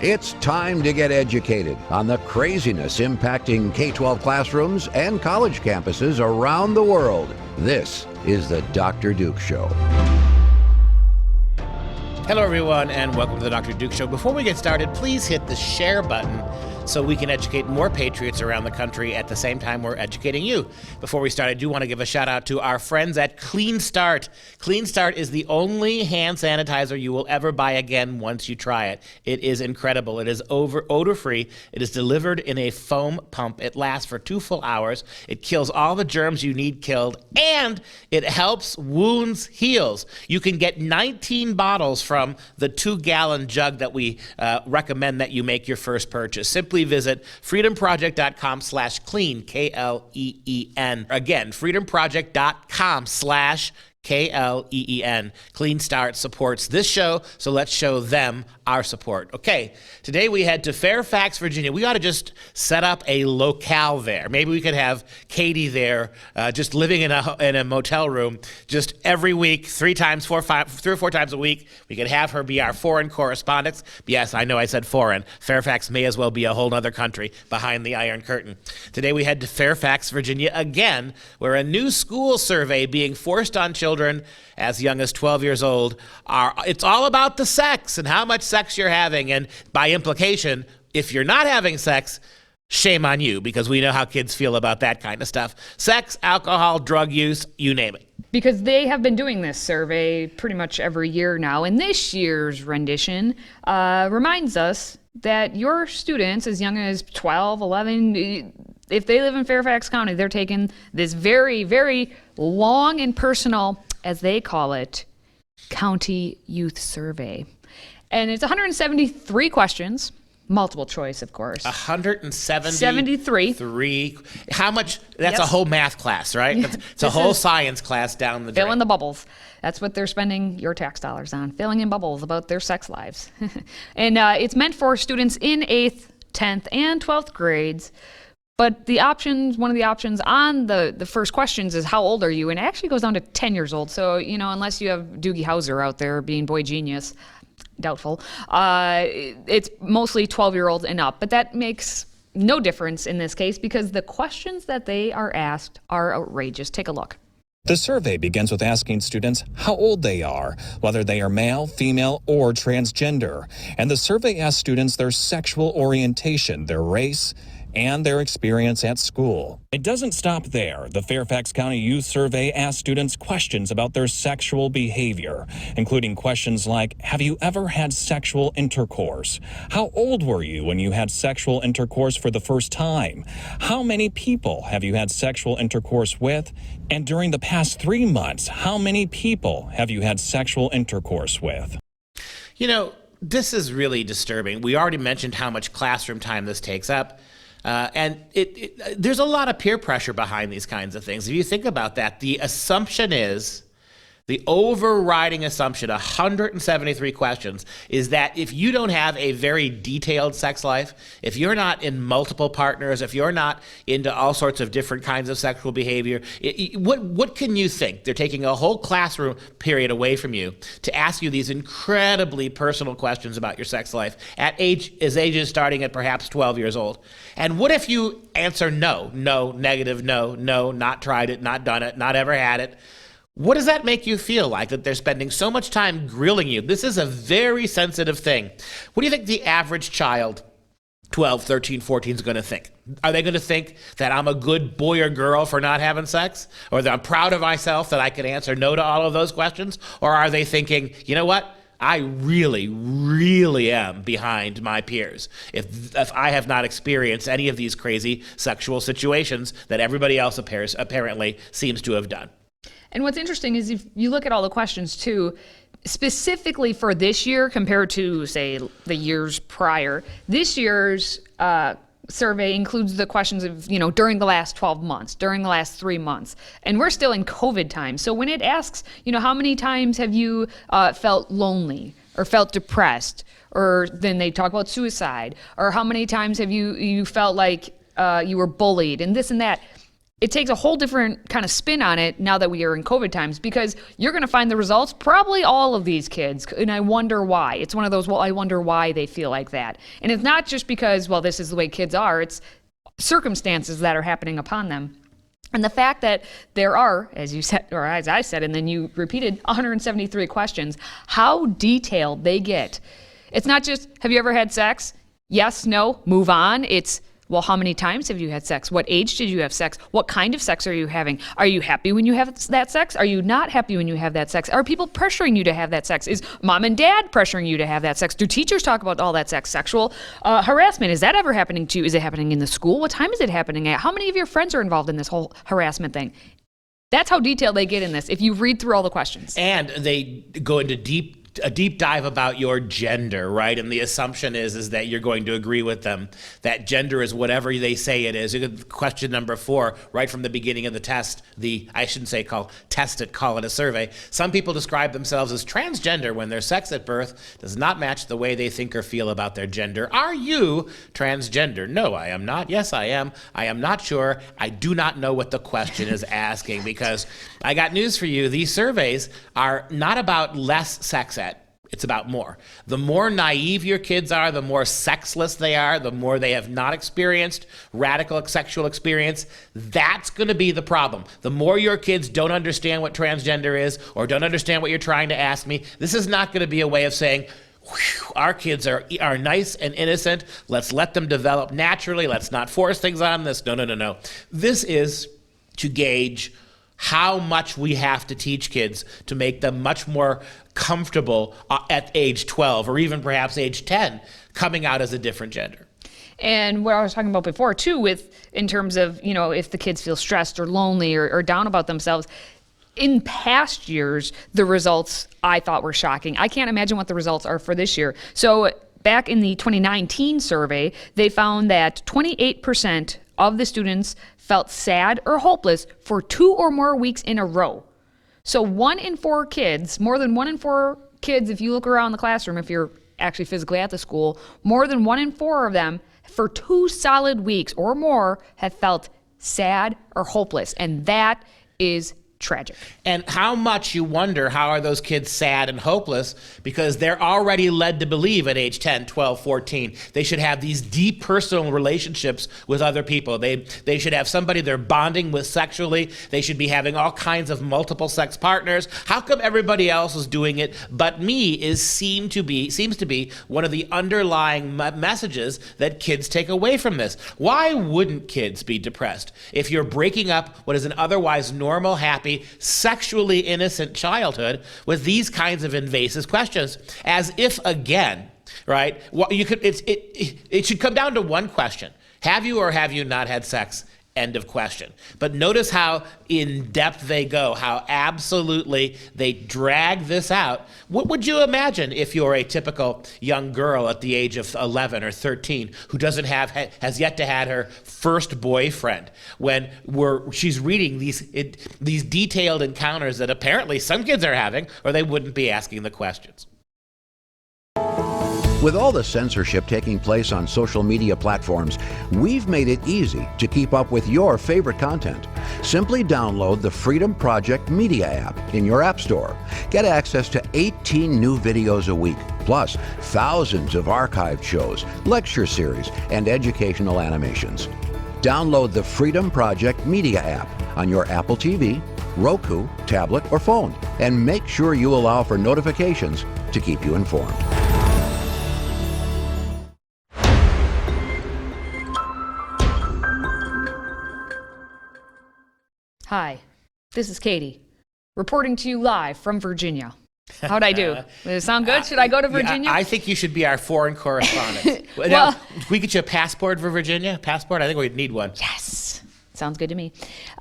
It's time to get educated on the craziness impacting K-12 classrooms and college campuses around the world. This is the Dr. Duke Show. Hello, everyone, and welcome to the Dr. Duke Show. Before we get started, please hit the share button so we can educate more patriots around the country at the same time we're educating you. Before we start, I do want to give a shout out to our friends at Clean Start. Clean Start is the only hand sanitizer you will ever buy again once you try it. It is incredible. It is odor-free. It is delivered in a foam pump. It lasts for 2 full hours. It kills all the germs you need killed, and it helps wounds heals. You can get 19 bottles from the 2-gallon jug that we recommend that you make your first purchase. Simply visit freedomproject.com/clean, K-L-E-E-N. Again, freedomproject.com/KLEEN. Clean Start supports this show, so let's show them our support. Okay, today we head to Fairfax, Virginia. We ought to just set up a locale there. Maybe we could have Katie there, just living in a motel room, just every week, 3 or 4 times a week. We could have her be our foreign correspondent. Yes, I know I said foreign. Fairfax may as well be a whole other country behind the Iron Curtain. Today we head to Fairfax, Virginia again, where a new school survey being forced on children as young as 12 years old it's all about the sex and how much sex you're having, and by implication, if you're not having sex, shame on you, because we know how kids feel about that kind of stuff. Sex, alcohol, drug use, you name it. Because they have been doing this survey pretty much every year now, and this year's rendition reminds us that your students as young as 12, 11, if they live in Fairfax County, they're taking this very, very long and personal, as they call it, county youth survey. And it's 173 questions, multiple choice, of course. 173. How much? That's a whole math class, right? It's a whole science class down the drain. Fill in the bubbles. That's what they're spending your tax dollars on, filling in bubbles about their sex lives. And it's meant for students in 8th, 10th, and 12th grades. But one of the options on the first questions is how old are you? And it actually goes down to 10 years old. So, unless you have Doogie Howser out there being boy genius, doubtful, it's mostly 12-year-olds and up. But that makes no difference in this case because the questions that they are asked are outrageous. Take a look. The survey begins with asking students how old they are, whether they are male, female, or transgender. And the survey asks students their sexual orientation, their race, and their experience at school. It doesn't stop there. The Fairfax County Youth Survey asks students questions about their sexual behavior, including questions like, have you ever had sexual intercourse? How old were you when you had sexual intercourse for the first time? How many people have you had sexual intercourse with? And during the past 3 months, how many people have you had sexual intercourse with? This is really disturbing. We already mentioned how much classroom time this takes up. And there's a lot of peer pressure behind these kinds of things. If you think about that, the overriding assumption, 173 questions, is that if you don't have a very detailed sex life, if you're not in multiple partners, if you're not into all sorts of different kinds of sexual behavior, what can you think? They're taking a whole classroom period away from you to ask you these incredibly personal questions about your sex life at ages starting at perhaps 12 years old. And what if you answer no, negative, no, not tried it, not done it, not ever had it? What does that make you feel like, that they're spending so much time grilling you? This is a very sensitive thing. What do you think the average child, 12, 13, 14, is going to think? Are they going to think that I'm a good boy or girl for not having sex? Or that I'm proud of myself that I can answer no to all of those questions? Or are they thinking, you know what? I really, really am behind my peers if I have not experienced any of these crazy sexual situations that everybody else apparently seems to have done. And what's interesting is if you look at all the questions too, specifically for this year compared to, say, the years prior, this year's survey includes the questions of, during the last 12 months, during the last 3 months. And we're still in COVID time. So when it asks, how many times have you felt lonely or felt depressed, or then they talk about suicide, or how many times have you felt like you were bullied and this and that. it takes a whole different kind of spin on it now that we are in COVID times, because you're going to find the results, probably all of these kids, and I wonder why. It's one of those, well, I wonder why they feel like that. And it's not just because, well, this is the way kids are, it's circumstances that are happening upon them. And the fact that there are, as you said, or as I said, and then you repeated, 173 questions, how detailed they get. It's not just, have you ever had sex? Yes, no, move on. It's, well, how many times have you had sex? What age did you have sex? What kind of sex are you having? Are you happy when you have that sex? Are you not happy when you have that sex? Are people pressuring you to have that sex? Is mom and dad pressuring you to have that sex? Do teachers talk about all that sex? Sexual harassment, is that ever happening to you? Is it happening in the school? What time is it happening at? How many of your friends are involved in this whole harassment thing? That's how detailed they get in this, if you read through all the questions. And they go into a deep dive about your gender, right? And the assumption is that you're going to agree with them that gender is whatever they say it is. Question number 4, right from the beginning of the test, I shouldn't say test it, call it a survey. Some people describe themselves as transgender when their sex at birth does not match the way they think or feel about their gender. Are you transgender? No, I am not. Yes, I am. I am not sure. I do not know what the question is asking, because I got news for you. These surveys are not about less sex ed. It's about more. The more naive your kids are, the more sexless they are, the more they have not experienced radical sexual experience. That's going to be the problem. The more your kids don't understand what transgender is or don't understand what you're trying to ask me, this is not going to be a way of saying, our kids are nice and innocent. Let's let them develop naturally. Let's not force things on this. No. This is to gauge how much we have to teach kids to make them much more comfortable at age 12 or even perhaps age 10 coming out as a different gender. And what I was talking about before too, in terms of, if the kids feel stressed or lonely or down about themselves, in past years, the results I thought were shocking. I can't imagine what the results are for this year. So back in the 2019 survey, they found that 28% of the students felt sad or hopeless for 2 or more weeks in a row. So 1 in 4 kids, more than 1 in 4 kids, if you look around the classroom, if you're actually physically at the school, more than 1 in 4 of them for 2 solid weeks or more have felt sad or hopeless. And that is tragic. And how much you wonder, how are those kids sad and hopeless? Because they're already led to believe at age 10, 12, 14, they should have these deep personal relationships with other people. They should have somebody they're bonding with sexually. They should be having all kinds of multiple sex partners. How come everybody else is doing it but me seems to be one of the underlying messages that kids take away from this. Why wouldn't kids be depressed if you're breaking up what is an otherwise normal, happy, sexually innocent childhood with these kinds of invasive questions? As if, again, right? Well, it should come down to one question: have you or have you not had sex? End of question. But notice how in depth they go, how absolutely they drag this out. What would you imagine if you're a typical young girl at the age of 11 or 13 who has yet to had her first boyfriend, when she's reading these detailed encounters that apparently some kids are having, or they wouldn't be asking the questions. With all the censorship taking place on social media platforms, we've made it easy to keep up with your favorite content. Simply download the Freedom Project Media app in your App Store. Get access to 18 new videos a week, plus thousands of archived shows, lecture series, and educational animations. Download the Freedom Project Media app on your Apple TV, Roku, tablet, or phone, and make sure you allow for notifications to keep you informed. Hi, this is Katie, reporting to you live from Virginia. How'd I do? Does it sound good? Should I go to Virginia? I think you should be our foreign correspondent. Now, can we get you a passport for Virginia? Passport? I think we'd need one. Yes. Sounds good to me.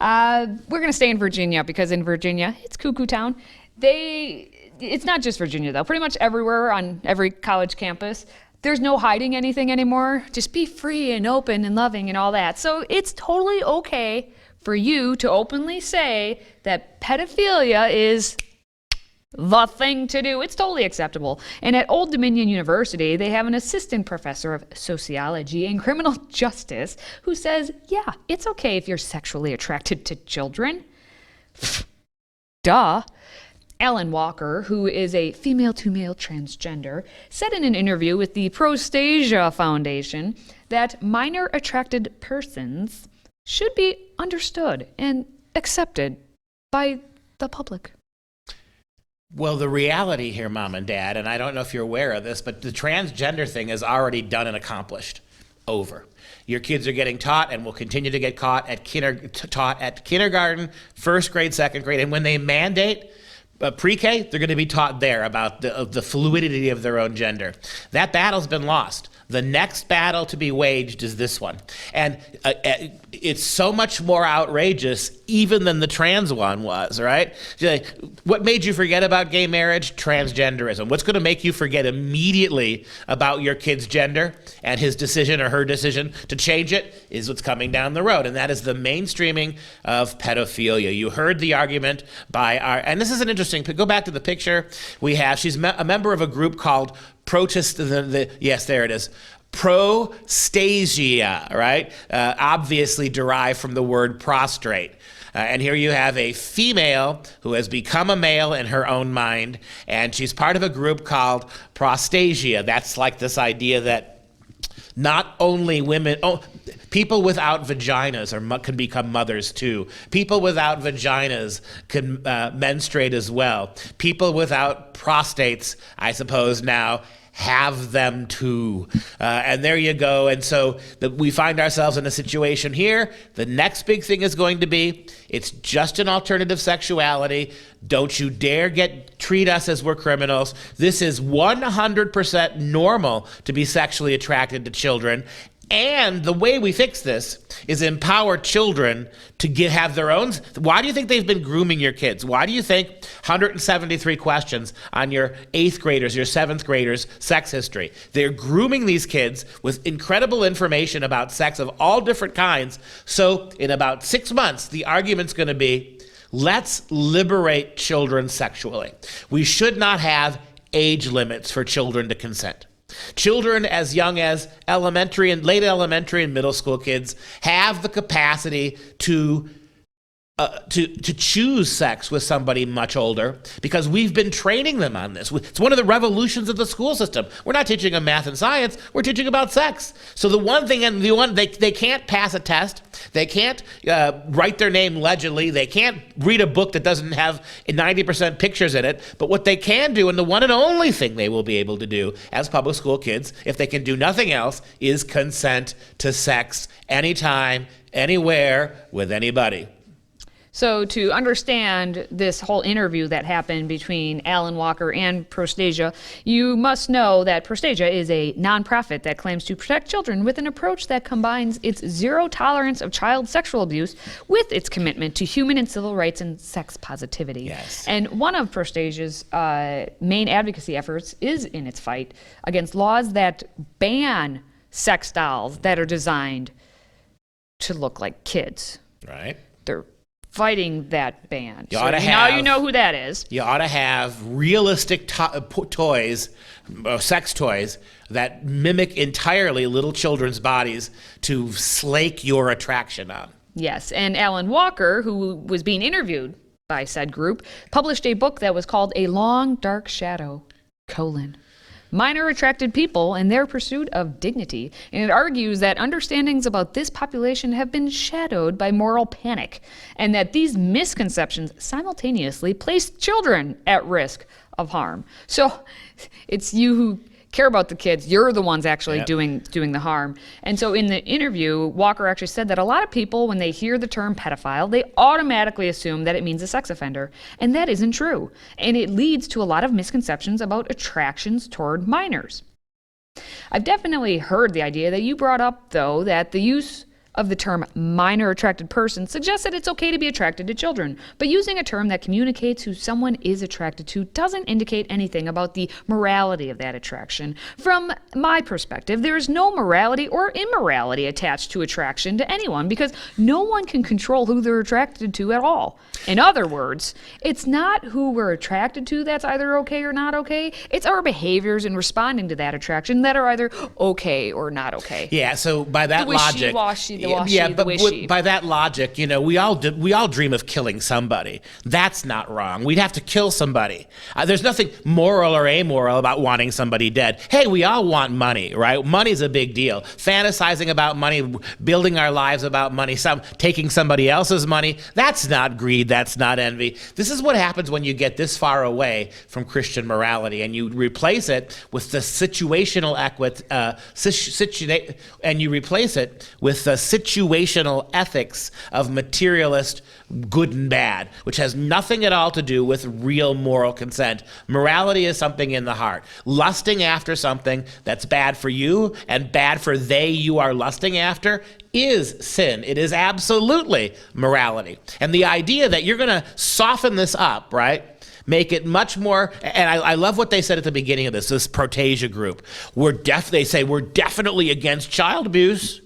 We're going to stay in Virginia because in Virginia, it's cuckoo town. It's not just Virginia, though. Pretty much everywhere on every college campus, there's no hiding anything anymore. Just be free and open and loving and all that. So it's totally okay for you to openly say that pedophilia is the thing to do. It's totally acceptable. And at Old Dominion University, they have an assistant professor of sociology and criminal justice who says, yeah, it's okay if you're sexually attracted to children. Duh. Alan Walker, who is a female-to-male transgender, said in an interview with the Prostasia Foundation that minor-attracted persons should be understood and accepted by the public. Well, the reality here, Mom and Dad, and I don't know if you're aware of this, but the transgender thing is already done and accomplished. Over. Your kids are getting taught and will continue to get taught at kindergarten, first grade, second grade, and when they mandate pre-K, they're going to be taught there about the fluidity of their own gender. That battle's been lost. The next battle to be waged is this one. And it's so much more outrageous even than the trans one was, right? What made you forget about gay marriage? Transgenderism. What's going to make you forget immediately about your kid's gender and his decision or her decision to change it is what's coming down the road. And that is the mainstreaming of pedophilia. You heard the argument by and this is an interesting, go back to the picture we have. She's a member of a group called yes, there it is. Prostasia, right? Obviously derived from the word prostrate. And here you have a female who has become a male in her own mind, and she's part of a group called Prostasia. That's like this idea that not only women, people without vaginas can become mothers too. People without vaginas can menstruate as well. People without prostates, I suppose now, have them too. And there you go. And so we find ourselves in a situation here. The next big thing is going to be, it's just an alternative sexuality. Don't you dare treat us as we're criminals. This is 100% normal to be sexually attracted to children. And the way we fix this is empower children to have their own. Why do you think they've been grooming your kids? Why do you think 173 questions on your 8th graders, your 7th graders' sex history? They're grooming these kids with incredible information about sex of all different kinds. So in about 6 months, the argument's going to be, let's liberate children sexually. We should not have age limits for children to consent. Children as young as elementary and late elementary and middle school kids have the capacity to choose sex with somebody much older because we've been training them on this. It's one of the revolutions of the school system. We're not teaching them math and science. We're teaching about sex. So the one thing, they can't pass a test. They can't write their name legibly. They can't read a book that doesn't have 90% pictures in it. But what they can do, and the one and only thing they will be able to do as public school kids, if they can do nothing else, is consent to sex anytime, anywhere, with anybody. So to understand this whole interview that happened between Alan Walker and Prostasia, you must know that Prostasia is a nonprofit that claims to protect children with an approach that combines its zero tolerance of child sexual abuse with its commitment to human and civil rights and sex positivity. Yes. And one of Prostasia's main advocacy efforts is in its fight against laws that ban sex dolls that are designed to look like kids. Right. They're fighting that ban. Now you know who that is. You ought to have realistic toys, sex toys, that mimic entirely little children's bodies to slake your attraction on. Yes, and Alan Walker, who was being interviewed by said group, published a book that was called A Long Dark Shadow, Minor Attracted People and Their Pursuit of Dignity, and it argues that understandings about this population have been shadowed by moral panic, and that these misconceptions simultaneously place children at risk of harm. So it's you who care about the kids, you're the ones actually doing the harm. And so in the interview, Walker actually said that a lot of people, when they hear the term pedophile, they automatically assume that it means a sex offender. And that isn't true. And it leads to a lot of misconceptions about attractions toward minors. I've definitely heard the idea that you brought up, though, that the use of the term minor attracted person suggests that it's okay to be attracted to children, but using a term that communicates who someone is attracted to doesn't indicate anything about the morality of that attraction. From my perspective, there is no morality or immorality attached to attraction to anyone because no one can control who they're attracted to at all. In other words, it's not who we're attracted to that's either okay or not okay. It's our behaviors in responding to that attraction that are either okay or not okay. Yeah, so by that logic, by that logic, you know, we all dream of killing somebody. That's not wrong. We'd have to kill somebody. There's nothing moral or amoral about wanting somebody dead. Hey, we all want money, right? Money's a big deal. Fantasizing about money, building our lives about money, taking somebody else's money, that's not greed, that's not envy. This is what happens when you get this far away from Christian morality and you replace it with the situational ethics of materialist good and bad, which has nothing at all to do with real moral consent. Morality is something in the heart. Lusting after something that's bad for you and bad for they you are lusting after is sin. It is absolutely morality. And the idea that you're going to soften this up, right? Make it much more, and I love what they said at the beginning of this Protasia group. They say we're definitely against child abuse,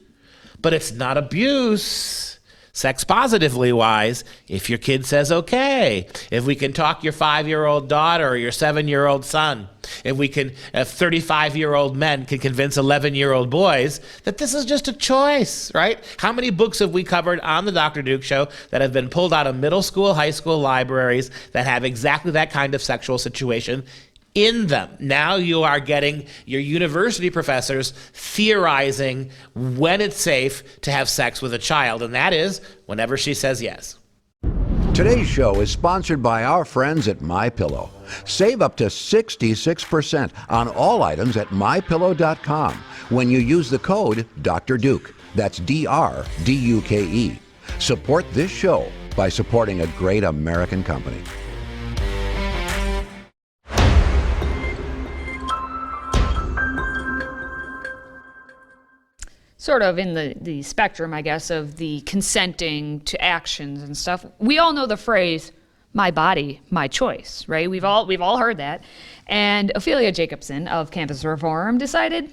but it's not abuse. Sex positively wise, if your kid says okay, if we can talk your 5-year-old daughter or your 7-year-old son, if 35-year-old men can convince 11-year-old boys that this is just a choice, right? How many books have we covered on the Dr. Duke Show that have been pulled out of middle school, high school libraries that have exactly that kind of sexual situation in them? Now you are getting your university professors theorizing when it's safe to have sex with a child, and that is whenever she says yes. Today's show is sponsored by our friends at MyPillow. Save up to 66% on all items at MyPillow.com when you use the code Dr. Duke. That's DRDUKE. Support this show by supporting a great American company. Sort of in the spectrum, I guess, of the consenting to actions and stuff. We all know the phrase, my body, my choice, right? We've all heard that. And Ophelia Jacobson of Campus Reform decided,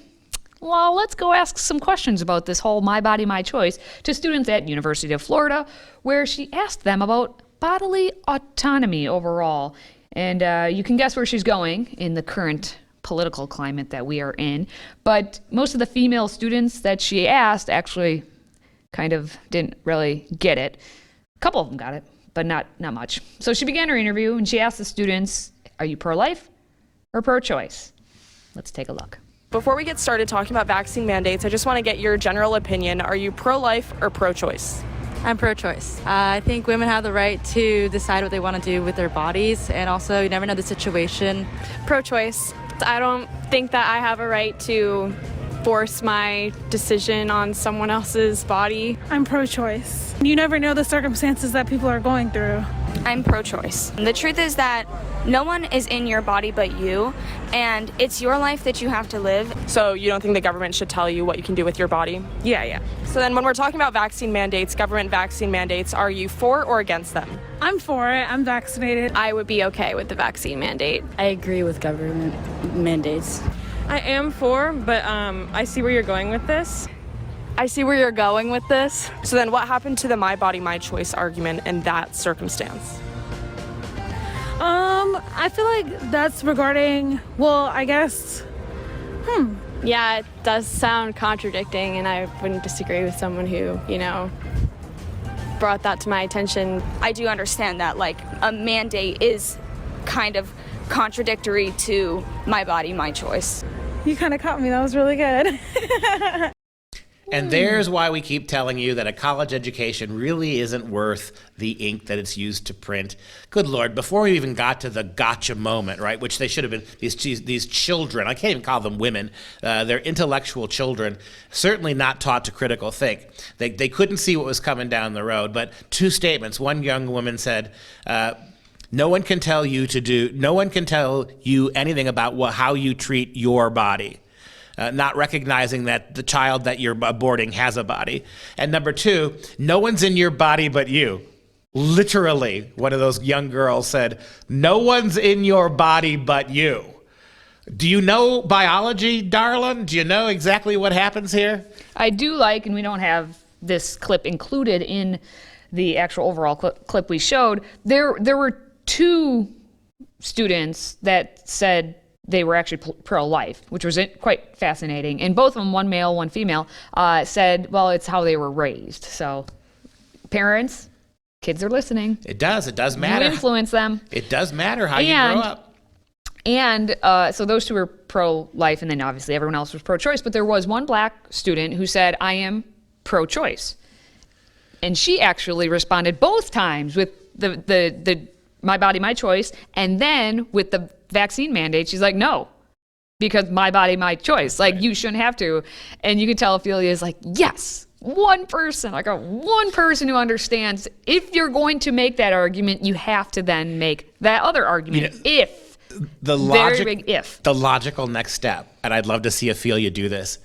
well, let's go ask some questions about this whole my body, my choice to students at University of Florida, where she asked them about bodily autonomy overall. And you can guess where she's going in the current political climate that we are in, but most of the female students that she asked actually kind of didn't really get it. A couple of them got it, but not much. So she began her interview and she asked the students, are you pro-life or pro-choice? Let's take a look. Before we get started talking about vaccine mandates, I just want to get your general opinion. Are you pro-life or pro-choice? I'm pro-choice. I think women have the right to decide what they want to do with their bodies, and also you never know the situation. Pro-choice. I don't think that I have a right to force my decision on someone else's body. I'm pro-choice. You never know the circumstances that people are going through. I'm pro-choice. The truth is that no one is in your body but you, and it's your life that you have to live. So you don't think the government should tell you what you can do with your body? Yeah. So then when we're talking about vaccine mandates, government vaccine mandates, are you for or against them? I'm for it. I'm vaccinated. I would be okay with the vaccine mandate. I agree with government mandates. I am for, but I see where you're going with this. I see where you're going with this. So then what happened to the my body, my choice argument in that circumstance? I feel like that's regarding, well, I guess, Yeah, it does sound contradicting, and I wouldn't disagree with someone who, brought that to my attention. I do understand that, like, a mandate is kind of contradictory to my body, my choice. You kind of caught me. That was really good. And there's why we keep telling you that a college education really isn't worth the ink that it's used to print. Good Lord, before we even got to the gotcha moment, right, which they should have been, these children, I can't even call them women, they're intellectual children, certainly not taught to critical think. They couldn't see what was coming down the road, but two statements. One young woman said, no one can tell you anything about how you treat your body. not recognizing that the child that you're aborting has a body. And number two, no one's in your body but you. Literally, one of those young girls said, no one's in your body but you. Do you know biology, darling? Do you know exactly what happens here? I do like, and we don't have this clip included in the actual overall clip we showed, there were two students that said they were actually pro-life, which was quite fascinating. And both of them, one male, one female, said, well, it's how they were raised. So parents, kids are listening. It does matter. You influence them. It does matter how you grow up. And so those two were pro-life, and then obviously everyone else was pro-choice. But there was one black student who said, I am pro-choice. And she actually responded both times with the my body, my choice. And then with the vaccine mandate, she's like, no, because my body, my choice. Like, you shouldn't have to. And you can tell Ophelia is like, yes, one person who understands. If you're going to make that argument, you have to then make that other argument. The logical next step, and I'd love to see Ophelia do this,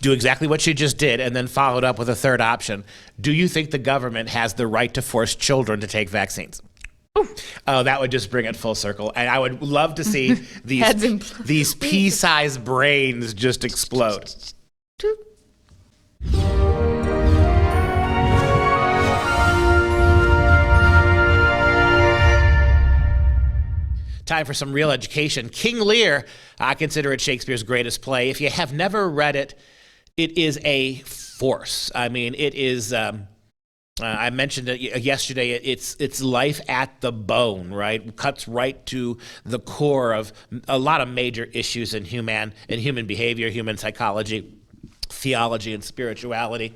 do exactly what she just did, and then followed up with a third option. Do you think the government has the right to force children to take vaccines? Oh, that would just bring it full circle. And I would love to see these pea-sized brains just explode. Time for some real education. King Lear, I consider it Shakespeare's greatest play. If you have never read it, it is a force. I mean, it is, I mentioned it yesterday, it's life at the bone, right? Cuts right to the core of a lot of major issues in human behavior, human psychology, theology, and spirituality.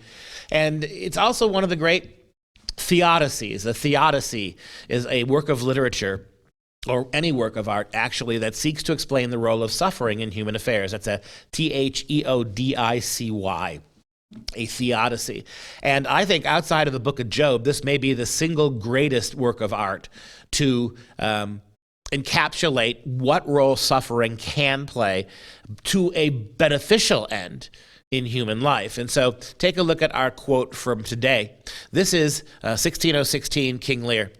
And it's also one of the great theodicies. A theodicy is a work of literature, or any work of art, actually, that seeks to explain the role of suffering in human affairs. That's a theodicy, a theodicy. And I think outside of the book of Job, this may be the single greatest work of art to encapsulate what role suffering can play to a beneficial end in human life. And so take a look at our quote from today. This is 1616, King Lear.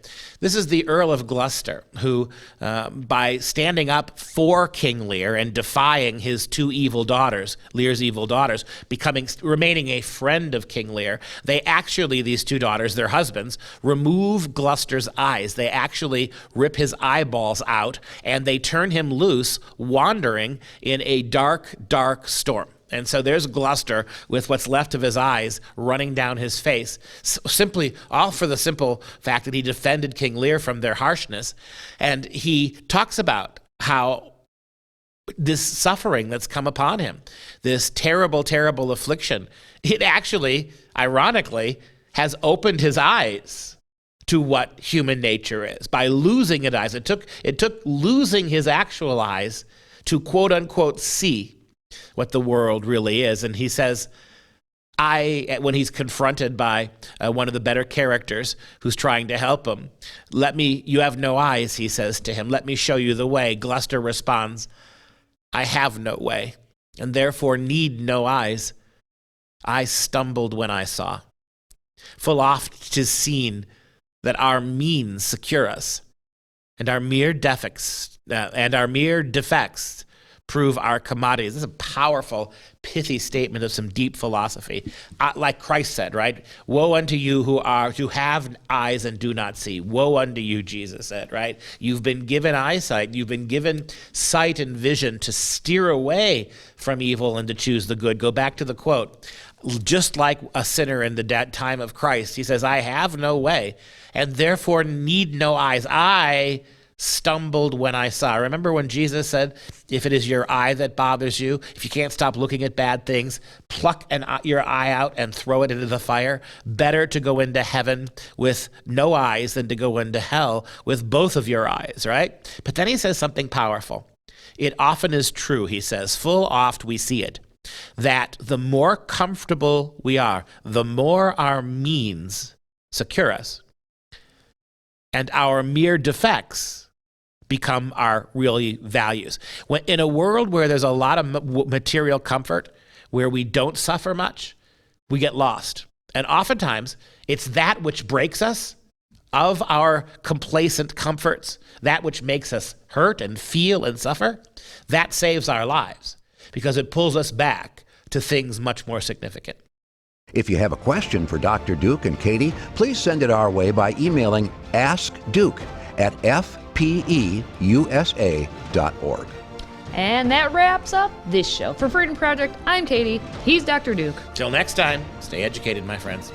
This is the Earl of Gloucester, who, by standing up for King Lear and defying his two evil daughters, Lear's evil daughters, remaining a friend of King Lear, they actually, these two daughters, their husbands, remove Gloucester's eyes. They actually rip his eyeballs out, and they turn him loose, wandering in a dark, dark storm. And so there's Gloucester with what's left of his eyes running down his face, simply all for the simple fact that he defended King Lear from their harshness. And he talks about how this suffering that's come upon him, this terrible, terrible affliction, it actually, ironically, has opened his eyes to what human nature is. By losing his eyes, it took losing his actual eyes to quote unquote see what the world really is. And he says, when he's confronted by one of the better characters who's trying to help him, you have no eyes, he says to him, let me show you the way. Gloucester responds, I have no way, and therefore need no eyes. I stumbled when I saw. Full oft 'tis seen that our means secure us, and our mere defects prove our commodities. This is a powerful, pithy statement of some deep philosophy. Like Christ said, right? Woe unto you who have eyes and do not see. Woe unto you, Jesus said, right? You've been given eyesight. You've been given sight and vision to steer away from evil and to choose the good. Go back to the quote. Just like a sinner in the time of Christ, he says, I have no way and therefore need no eyes. I stumbled when I saw. Remember when Jesus said, if it is your eye that bothers you, if you can't stop looking at bad things, pluck your eye out and throw it into the fire. Better to go into heaven with no eyes than to go into hell with both of your eyes, right? But then he says something powerful. It often is true, he says, full oft we see it, that the more comfortable we are, the more our means secure us, and our mere defects become our really values. When in a world where there's a lot of material comfort, where we don't suffer much, we get lost. And oftentimes, it's that which breaks us of our complacent comforts, that which makes us hurt and feel and suffer, that saves our lives because it pulls us back to things much more significant. If you have a question for Dr. Duke and Katie, please send it our way by emailing askduke@fpeusa.org. And that wraps up this show. For Freedom Project, I'm Katie. He's Dr. Duke. Till next time, stay educated, my friends.